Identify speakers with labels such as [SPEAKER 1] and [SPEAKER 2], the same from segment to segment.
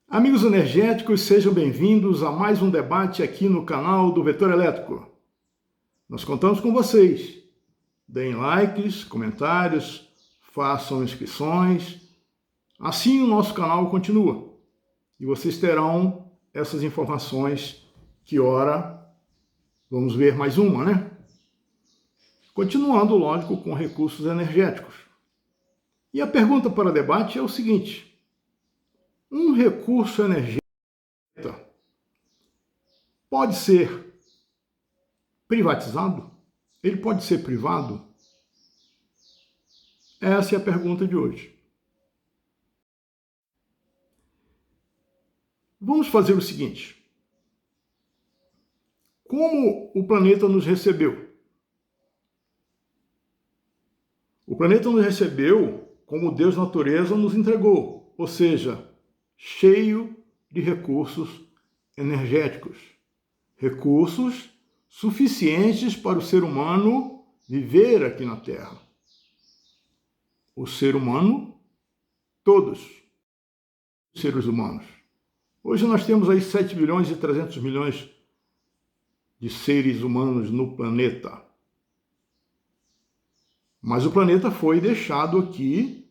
[SPEAKER 1] Amigos energéticos, sejam bem-vindos a mais um debate aqui no canal do Vetor Elétrico. Nós contamos com vocês. Deem likes, comentários, façam inscrições. Assim o nosso canal continua. E vocês terão essas informações que, ora, vamos ver mais uma, né? Continuando, lógico, com recursos energéticos. E a pergunta para debate é o seguinte: um recurso energético pode ser privatizado? Ele pode ser privado? Essa é a pergunta de hoje. Vamos fazer o seguinte: como o planeta nos recebeu? O planeta nos recebeu como Deus natureza nos entregou, ou seja, cheio de recursos energéticos. Recursos suficientes para o ser humano viver aqui na Terra. O ser humano, todos os seres humanos. Hoje nós temos aí 7 bilhões e 300 milhões de seres humanos no planeta. Mas o planeta foi deixado aqui,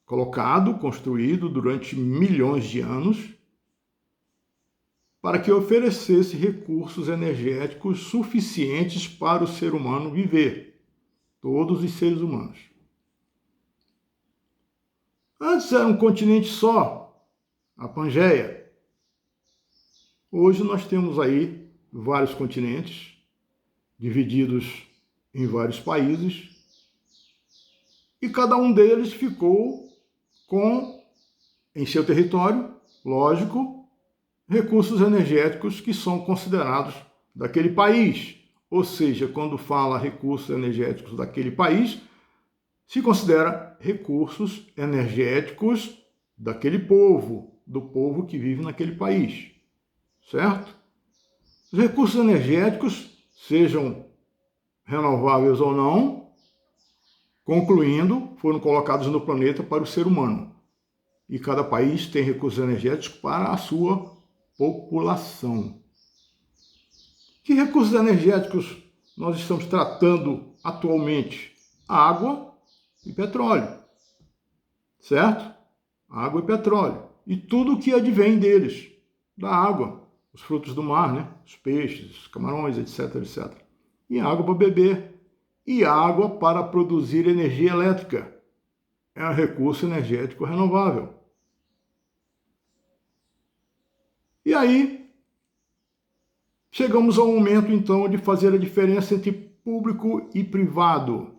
[SPEAKER 1] colocado, construído durante milhões de anos, para que oferecesse recursos energéticos suficientes para o ser humano viver, todos os seres humanos. Antes era um continente só, a Pangeia. Hoje nós temos aí vários continentes, divididos em vários países, e cada um deles ficou com, em seu território, lógico, recursos energéticos que são considerados daquele país. Ou seja, quando fala recursos energéticos daquele país, se considera recursos energéticos daquele povo, do povo que vive naquele país, certo? Os recursos energéticos, sejam renováveis ou não, concluindo, foram colocados no planeta para o ser humano. E cada país tem recursos energéticos para a sua população. Que recursos energéticos nós estamos tratando atualmente? Água e petróleo, certo? Água e petróleo. E tudo o que advém deles, da água, os frutos do mar, né? Os peixes, os camarões, etc, etc. E água para beber. E água para produzir energia elétrica. É um recurso energético renovável. E aí, chegamos ao momento, então, de fazer a diferença entre público e privado.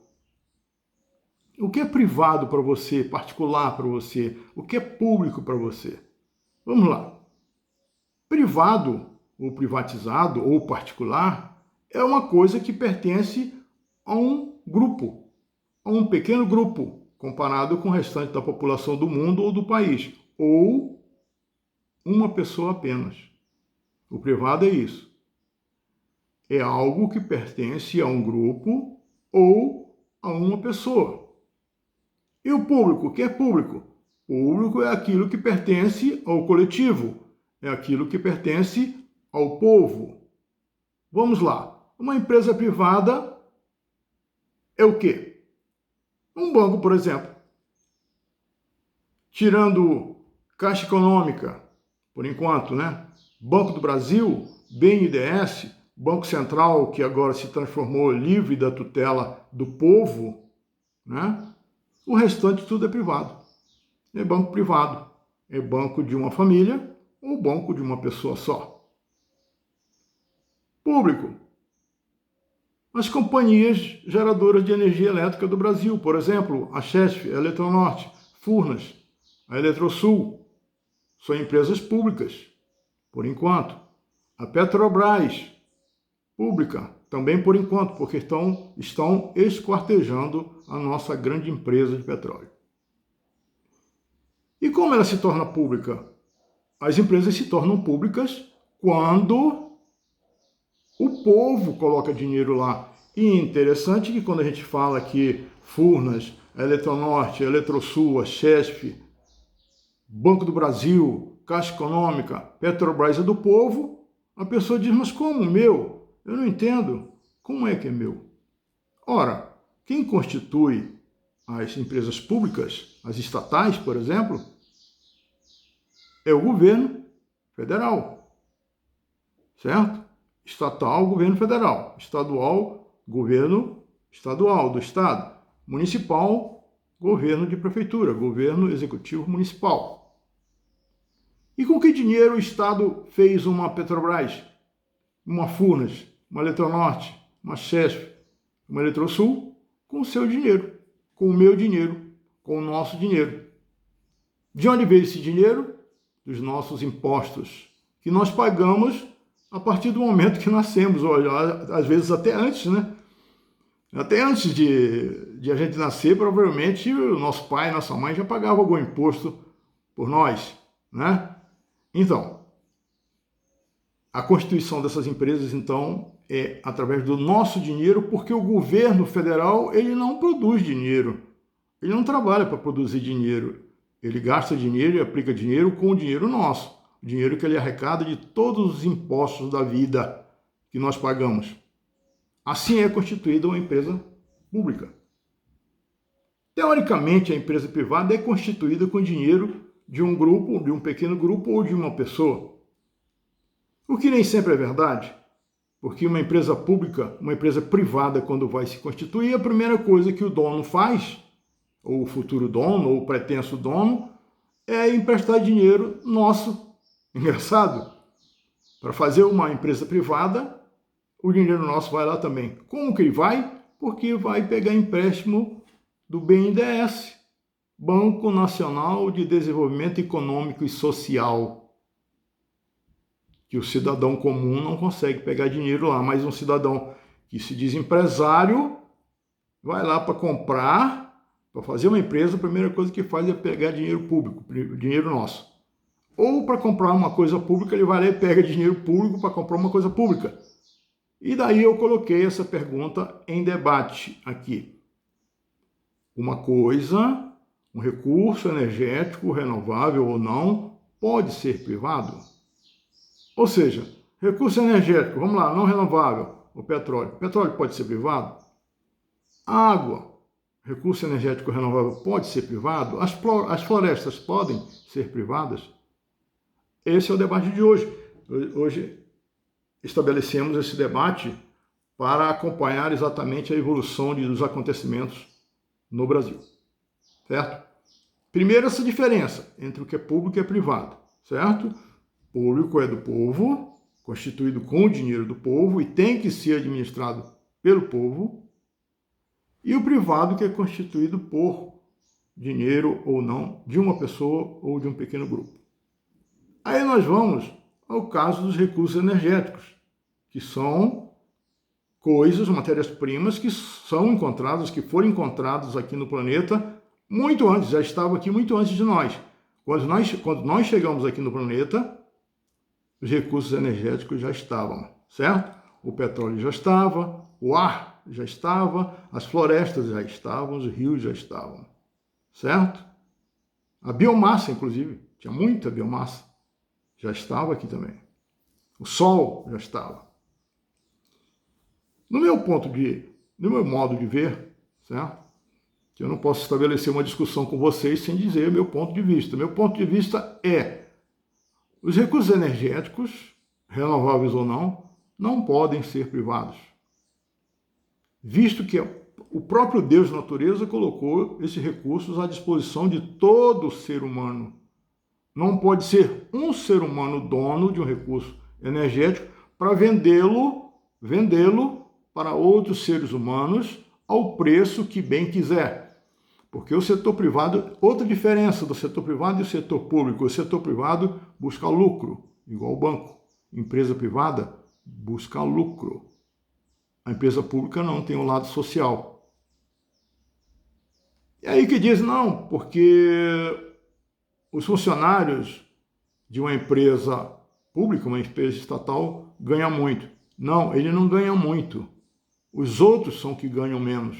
[SPEAKER 1] O que é privado para você, particular para você? O que é público para você? Vamos lá. Privado, ou privatizado, ou particular, é uma coisa que pertence a um grupo, a um pequeno grupo, comparado com o restante da população do mundo ou do país, ou uma pessoa apenas. O privado é isso. É algo que pertence a um grupo ou a uma pessoa. E o público? O que é público? Público é aquilo que pertence ao coletivo, é aquilo que pertence ao povo. Vamos lá. Uma empresa privada é o quê? Um banco, por exemplo. Tirando Caixa Econômica, por enquanto, né? Banco do Brasil, BNDES, Banco Central, que agora se transformou livre da tutela do povo, né? O restante tudo é privado. É banco privado. É banco de uma família ou banco de uma pessoa só. Público. As companhias geradoras de energia elétrica do Brasil, por exemplo, a Chesf, a Eletronorte, Furnas, a Eletrosul, são empresas públicas, por enquanto. A Petrobras, pública, também por enquanto, porque estão esquartejando a nossa grande empresa de petróleo. E como ela se torna pública? As empresas se tornam públicas quando o povo coloca dinheiro lá. E é interessante que quando a gente fala que Furnas, a Eletronorte, a Eletrosul, a Chesf, Banco do Brasil, Caixa Econômica, Petrobras é do povo, a pessoa diz, mas como meu? Eu não entendo. Como é que é meu? Ora, quem constitui as empresas públicas, as estatais, por exemplo, é o governo federal, certo? Estatal, governo federal. Estadual, governo estadual do estado. Municipal, governo de prefeitura, governo executivo municipal. E com que dinheiro o estado fez uma Petrobras, uma Furnas, uma Eletronorte, uma Chesf, uma Eletrosul? Com o seu dinheiro, com o meu dinheiro, com o nosso dinheiro. De onde veio esse dinheiro? Dos nossos impostos, que nós pagamos a partir do momento que nascemos, ou às vezes até antes, né? Até antes de a gente nascer, provavelmente o nosso pai, nossa mãe já pagavam algum imposto por nós, né? Então, a constituição dessas empresas, então, é através do nosso dinheiro, porque o governo federal, ele não produz dinheiro. Ele não trabalha para produzir dinheiro. Ele gasta dinheiro e aplica dinheiro com o dinheiro nosso. O dinheiro que ele arrecada de todos os impostos da vida que nós pagamos. Assim é constituída uma empresa pública. Teoricamente, a empresa privada é constituída com dinheiro de um grupo, de um pequeno grupo ou de uma pessoa. O que nem sempre é verdade, porque uma empresa pública, uma empresa privada, quando vai se constituir, a primeira coisa que o dono faz, ou o futuro dono, ou o pretenso dono, é emprestar dinheiro nosso. Engraçado. Para fazer uma empresa privada, o dinheiro nosso vai lá também. Como que ele vai? Porque vai pegar empréstimo do BNDES, Banco Nacional de Desenvolvimento Econômico e Social, que o cidadão comum não consegue pegar dinheiro lá, mas um cidadão que se diz empresário vai lá para comprar, para fazer uma empresa, a primeira coisa que faz é pegar dinheiro público, dinheiro nosso. Ou para comprar uma coisa pública, ele vai lá e pega dinheiro público para comprar uma coisa pública. E daí eu coloquei essa pergunta em debate aqui. Uma coisa, um recurso energético, renovável ou não, pode ser privado? Ou seja, recurso energético, vamos lá, não renovável, o petróleo. Petróleo pode ser privado? Água, recurso energético renovável, pode ser privado? As florestas podem ser privadas? Esse é o debate de hoje. Hoje estabelecemos esse debate para acompanhar exatamente a evolução dos acontecimentos no Brasil. Certo? Primeiro, essa diferença entre o que é público e é privado. Certo? Público é do povo, constituído com o dinheiro do povo e tem que ser administrado pelo povo. E o privado, que é constituído por dinheiro ou não de uma pessoa ou de um pequeno grupo. Aí nós vamos ao caso dos recursos energéticos, que são coisas, matérias-primas que são encontradas, que foram encontradas aqui no planeta muito antes, já estavam aqui muito antes de nós. Quando nós chegamos aqui no planeta, os recursos energéticos já estavam, certo? O petróleo já estava, o ar já estava, as florestas já estavam, os rios já estavam, certo? A biomassa, inclusive, tinha muita biomassa, já estava aqui também. O sol já estava. No meu modo de ver, certo? Que eu não posso estabelecer uma discussão com vocês sem dizer o meu ponto de vista. Meu ponto de vista é: os recursos energéticos, renováveis ou não podem ser privados. Visto que o próprio Deus natureza colocou esses recursos à disposição de todo ser humano. Não pode ser um ser humano dono de um recurso energético para vendê-lo para outros seres humanos ao preço que bem quiser. Porque o setor privado, outra diferença do setor privado e o setor público, o setor privado busca lucro, igual o banco. Empresa privada busca lucro. A empresa pública não, tem um lado social. E aí que diz, não, porque os funcionários de uma empresa pública, uma empresa estatal, ganham muito. Não, ele não ganha muito. Os outros são que ganham menos,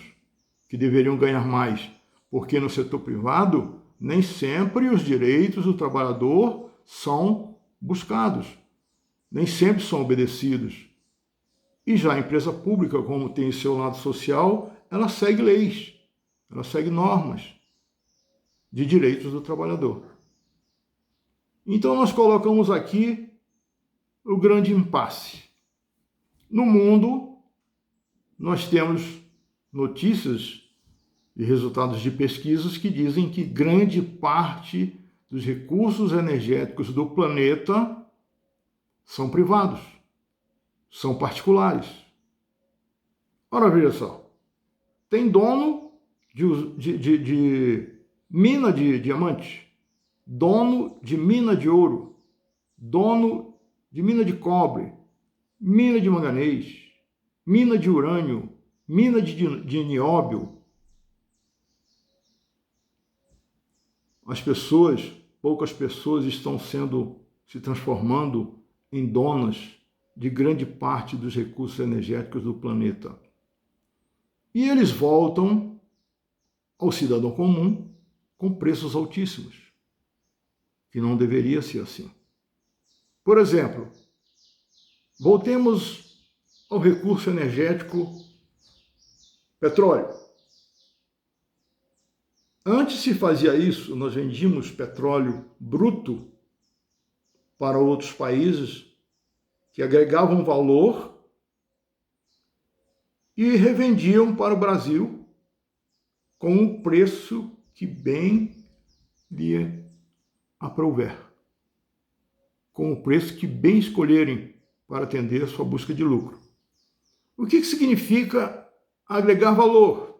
[SPEAKER 1] que deveriam ganhar mais. Porque no setor privado, nem sempre os direitos do trabalhador são buscados, nem sempre são obedecidos. E já a empresa pública, como tem seu lado social, ela segue leis, ela segue normas de direitos do trabalhador. Então nós colocamos aqui o grande impasse. No mundo, nós temos notícias e resultados de pesquisas que dizem que grande parte dos recursos energéticos do planeta são privados, são particulares. Ora, veja só, tem dono de mina de diamante, dono de mina de ouro, dono de mina de cobre, mina de manganês, mina de urânio, mina de nióbio. Poucas pessoas estão se transformando em donas de grande parte dos recursos energéticos do planeta. E eles voltam ao cidadão comum com preços altíssimos, que não deveria ser assim. Por exemplo, voltemos ao recurso energético petróleo. Antes se fazia isso, nós vendíamos petróleo bruto para outros países que agregavam valor e revendiam para o Brasil com um preço que bem lhe aprouver, com o preço que bem escolherem para atender a sua busca de lucro. O que significa agregar valor?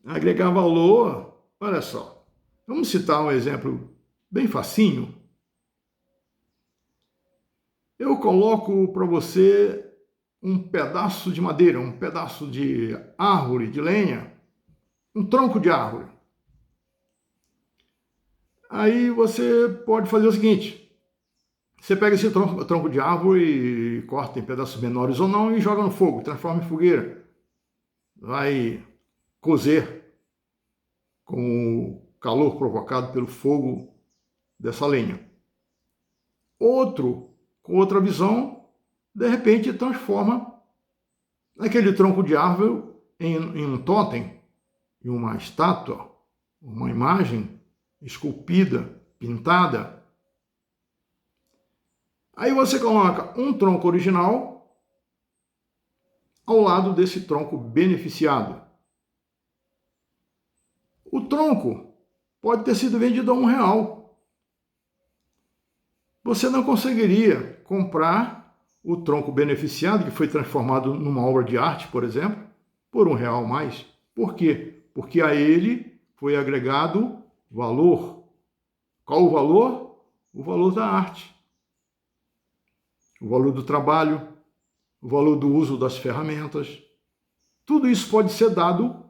[SPEAKER 1] Agregar valor, olha só, vamos citar um exemplo bem facinho. Eu coloco para você um pedaço de madeira, um pedaço de árvore, de lenha, um tronco de árvore. Aí você pode fazer o seguinte, você pega esse tronco de árvore e corta em pedaços menores ou não e joga no fogo, transforma em fogueira. Vai cozer com o calor provocado pelo fogo dessa lenha. Outro, com outra visão, de repente transforma aquele tronco de árvore em um tótem, em uma estátua, uma imagem esculpida, pintada. Aí você coloca um tronco original ao lado desse tronco beneficiado. O tronco pode ter sido vendido a R$1. Você não conseguiria comprar o tronco beneficiado, que foi transformado numa obra de arte, por exemplo, por R$1 mais. Por quê? Porque a ele foi agregado valor. Qual o valor? O valor da arte. O valor do trabalho, o valor do uso das ferramentas. Tudo isso pode ser dado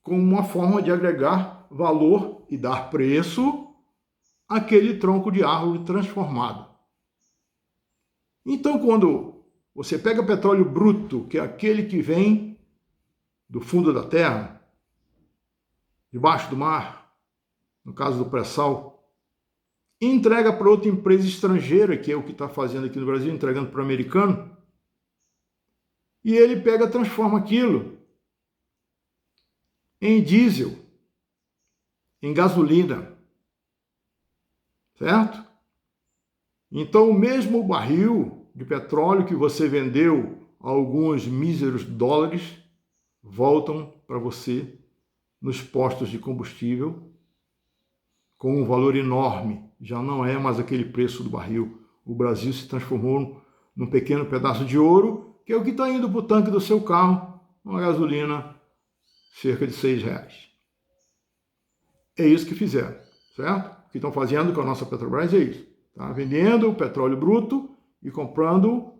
[SPEAKER 1] como uma forma de agregar valor e dar preço àquele tronco de árvore transformado. Então, quando você pega petróleo bruto, que é aquele que vem do fundo da terra, debaixo do mar, no caso do pré-sal, e entrega para outra empresa estrangeira, que é o que está fazendo aqui no Brasil, entregando para o americano, e ele pega e transforma aquilo em diesel, em gasolina, certo? Então, o mesmo barril de petróleo que você vendeu a alguns míseros dólares voltam para você nos postos de combustível com um valor enorme. Já não é mais aquele preço do barril. O Brasil se transformou num pequeno pedaço de ouro, que é o que está indo para o tanque do seu carro, uma gasolina cerca de R$6. É isso que fizeram, certo? O que estão fazendo com a nossa Petrobras é isso. Tá vendendo o petróleo bruto e comprando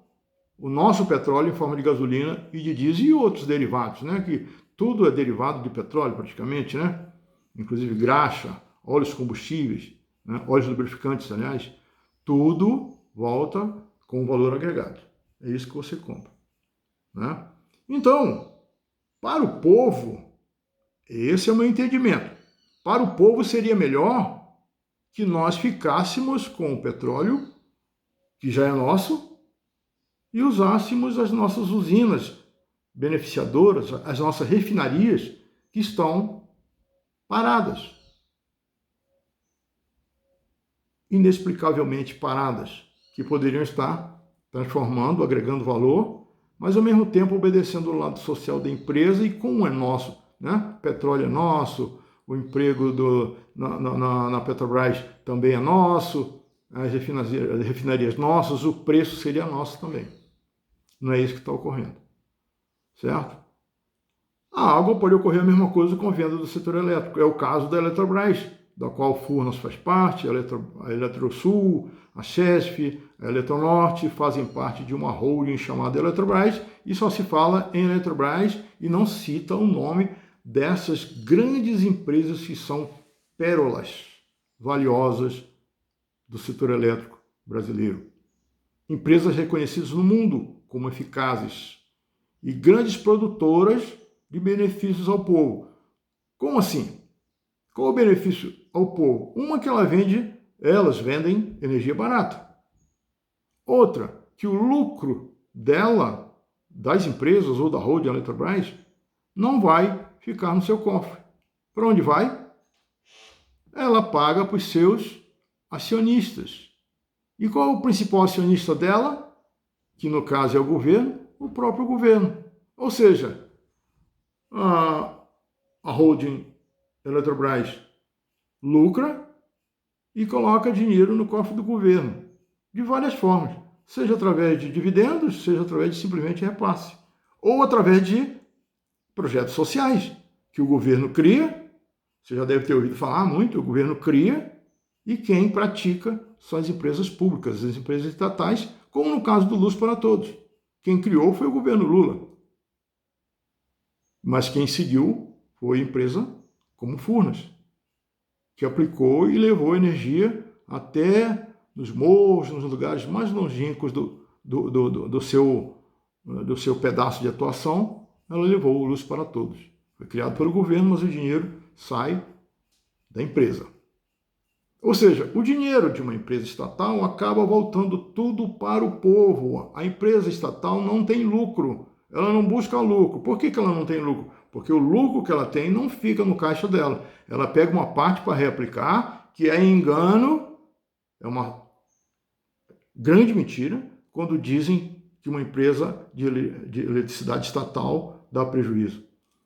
[SPEAKER 1] o nosso petróleo em forma de gasolina e de diesel e outros derivados, né? Que tudo é derivado de petróleo praticamente, né? Inclusive graxa, óleos combustíveis, né? Óleos lubrificantes, aliás, tudo volta com valor agregado. É isso que você compra, né? Então, para o povo, esse é o meu entendimento. Para o povo seria melhor que nós ficássemos com o petróleo, que já é nosso, e usássemos as nossas usinas beneficiadoras, as nossas refinarias, que estão paradas. Inexplicavelmente paradas, que poderiam estar transformando, agregando valor, mas ao mesmo tempo obedecendo o lado social da empresa e como é nosso, né? O petróleo é nosso, o emprego na Petrobras também é nosso, as refinarias nossas, o preço seria nosso também. Não é isso que está ocorrendo, certo? A água pode ocorrer a mesma coisa com a venda do setor elétrico. É o caso da Eletrobras, da qual a Furnas faz parte, a Eletrosul, a Chesf, a Eletronorte fazem parte de uma holding chamada Eletrobras e só se fala em Eletrobras e não cita o nome dessas grandes empresas que são pérolas valiosas do setor elétrico brasileiro. Empresas reconhecidas no mundo como eficazes e grandes produtoras de benefícios ao povo. Como assim? Qual o benefício ao povo? Uma que elas vendem energia barata. Outra, que o lucro dela, das empresas ou da holding Eletrobras, não vai ficar no seu cofre. Para onde vai? Ela paga para os seus acionistas. E qual é o principal acionista dela? Que no caso é o governo, o próprio governo. Ou seja, a holding Eletrobras lucra e coloca dinheiro no cofre do governo, de várias formas, seja através de dividendos, seja através de simplesmente repasse, ou através de projetos sociais, que o governo cria, você já deve ter ouvido falar muito, o governo cria, e quem pratica são as empresas públicas, as empresas estatais, como no caso do Luz para Todos. Quem criou foi o governo Lula, mas quem seguiu foi a empresa como Furnas, que aplicou e levou energia até nos morros, nos lugares mais longínquos do seu pedaço de atuação, ela levou o Luz para Todos. Foi criado pelo governo, mas o dinheiro sai da empresa. Ou seja, o dinheiro de uma empresa estatal acaba voltando tudo para o povo. A empresa estatal não tem lucro, ela não busca lucro. Por que ela não tem lucro? Porque o lucro que ela tem não fica no caixa dela. Ela pega uma parte para reaplicar, que é engano, é uma grande mentira, quando dizem que uma empresa de eletricidade estatal dá prejuízo.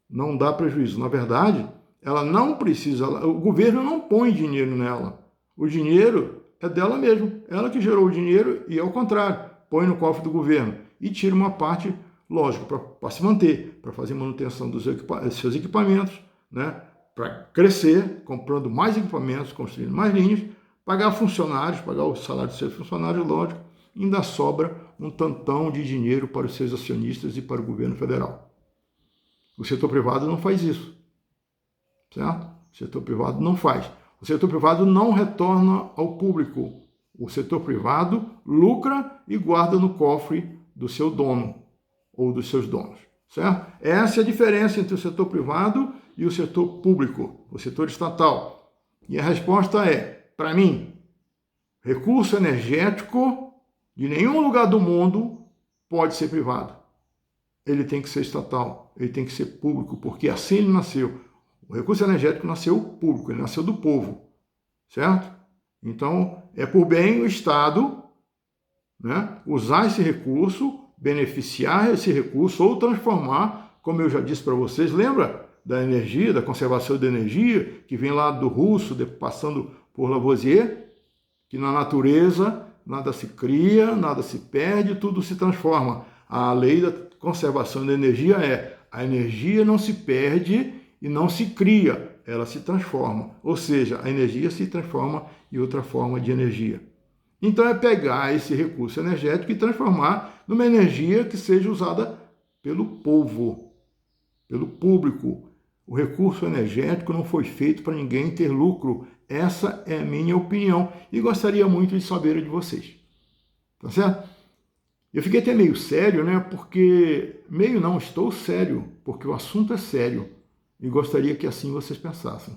[SPEAKER 1] Não dá prejuízo. Na verdade, ela não precisa, o governo não põe dinheiro nela. O dinheiro é dela mesmo. Ela que gerou o dinheiro e, ao contrário, põe no cofre do governo e tira uma parte, lógico, para se manter, para fazer manutenção dos seus equipamentos, né? Para crescer, comprando mais equipamentos, construindo mais linhas, pagar funcionários, pagar o salário dos seus funcionários, lógico, ainda sobra um tantão de dinheiro para os seus acionistas e para o governo federal. O setor privado não faz isso, certo? O setor privado não faz. O setor privado não retorna ao público. O setor privado lucra e guarda no cofre do seu dono ou dos seus donos, certo? Essa é a diferença entre o setor privado e o setor público, o setor estatal. E a resposta é, para mim, recurso energético de nenhum lugar do mundo pode ser privado. Ele tem que ser estatal, ele tem que ser público, porque assim ele nasceu. O recurso energético nasceu público, ele nasceu do povo, certo? Então, é por bem o Estado, né, usar esse recurso, beneficiar esse recurso ou transformar, como eu já disse para vocês, lembra da energia, da conservação da energia, que vem lá do russo, passando por Lavoisier, que na natureza nada se cria, nada se perde, tudo se transforma. A lei da conservação da energia é: a energia não se perde e não se cria, ela se transforma. Ou seja, a energia se transforma em outra forma de energia. Então é pegar esse recurso energético e transformar numa energia que seja usada pelo povo, pelo público. O recurso energético não foi feito para ninguém ter lucro. Essa é a minha opinião e gostaria muito de saber a de vocês. Tá certo? Eu fiquei até meio sério, né? Porque... Meio não, estou sério, porque o assunto é sério. E gostaria que assim vocês pensassem,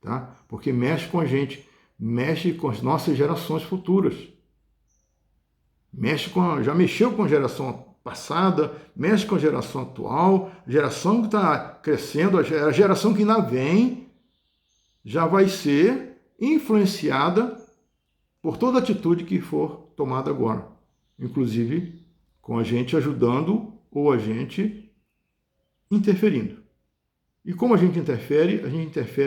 [SPEAKER 1] tá? Porque mexe com a gente, mexe com as nossas gerações futuras. Já mexeu com a geração passada, mexe com a geração atual, geração que está crescendo, a geração que ainda vem, já vai ser influenciada por toda atitude que for tomada agora, inclusive com a gente ajudando ou a gente interferindo. E como a gente interfere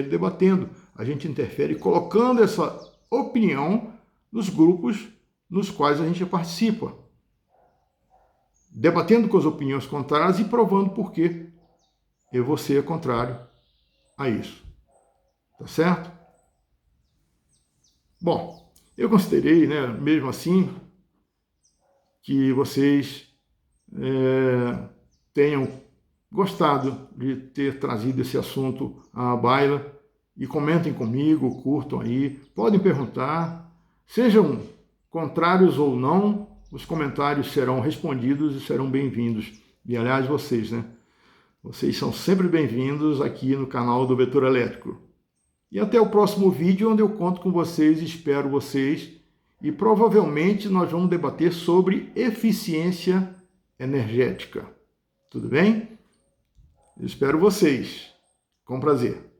[SPEAKER 1] debatendo, a gente interfere colocando essa opinião nos grupos nos quais a gente participa, debatendo com as opiniões contrárias e provando por que você é contrário a isso. Tá certo? Bom, eu considerei, mesmo assim, que vocês tenham gostado de ter trazido esse assunto à baila e comentem comigo, curtam aí, podem perguntar, sejam contrários ou não, os comentários serão respondidos e serão bem-vindos. E aliás, vocês são sempre bem-vindos aqui no canal do Vetor Elétrico. E até o próximo vídeo, onde eu conto com vocês, espero vocês, e provavelmente nós vamos debater sobre eficiência energética. Tudo bem? Eu espero vocês. Com prazer.